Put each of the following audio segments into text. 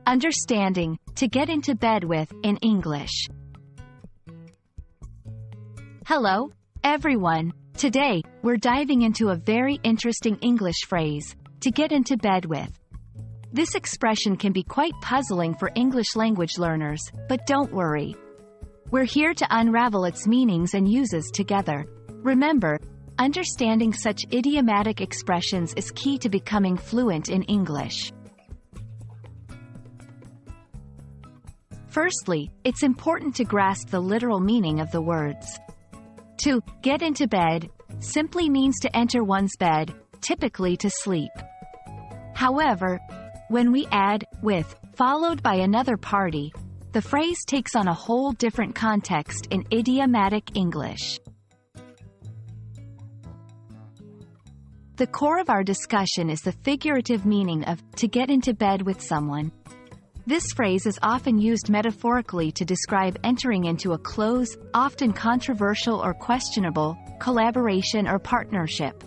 Understanding, to get into bed with, in English. Hello, everyone. Today, we're diving into a very interesting English phrase, to get into bed with. This expression can be quite puzzling for English language learners, but don't worry. We're here to unravel its meanings and uses together. Remember, understanding such idiomatic expressions is key to becoming fluent in English. Firstly, it's important to grasp the literal meaning of the words. To get into bed simply means to enter one's bed, typically to sleep. However, when we add with followed by another party, the phrase takes on a whole different context in idiomatic English. The core of our discussion is the figurative meaning of to get into bed with someone. This phrase is often used metaphorically to describe entering into a close, often controversial or questionable, collaboration or partnership.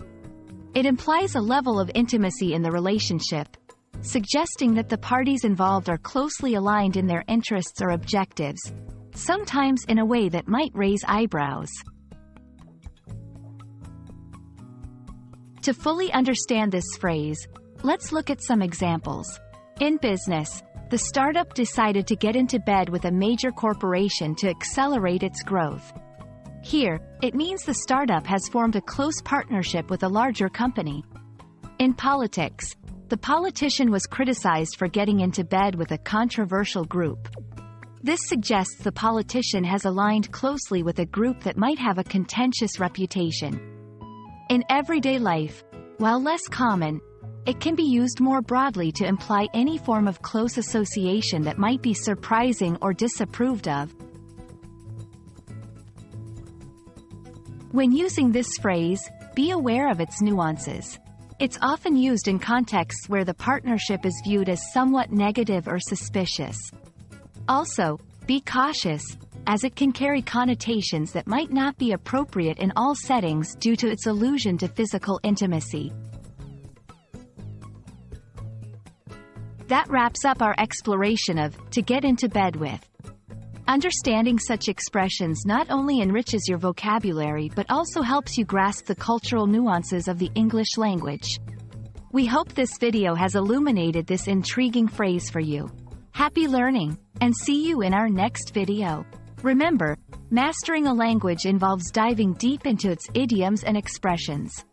It implies a level of intimacy in the relationship, suggesting that the parties involved are closely aligned in their interests or objectives, sometimes in a way that might raise eyebrows. To fully understand this phrase, let's look at some examples. In business, the startup decided to get into bed with a major corporation to accelerate its growth. Here, it means the startup has formed a close partnership with a larger company. In politics, the politician was criticized for getting into bed with a controversial group. This suggests the politician has aligned closely with a group that might have a contentious reputation. In everyday life, while less common, it can be used more broadly to imply any form of close association that might be surprising or disapproved of. When using this phrase, be aware of its nuances. It's often used in contexts where the partnership is viewed as somewhat negative or suspicious. Also, be cautious, as it can carry connotations that might not be appropriate in all settings due to its allusion to physical intimacy. That wraps up our exploration of to get into bed with. Understanding such expressions not only enriches your vocabulary but also helps you grasp the cultural nuances of the English language. We hope this video has illuminated this intriguing phrase for you. Happy learning, and see you in our next video. Remember, mastering a language involves diving deep into its idioms and expressions.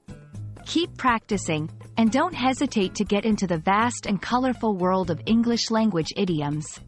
Keep practicing, and don't hesitate to get into the vast and colorful world of English language idioms.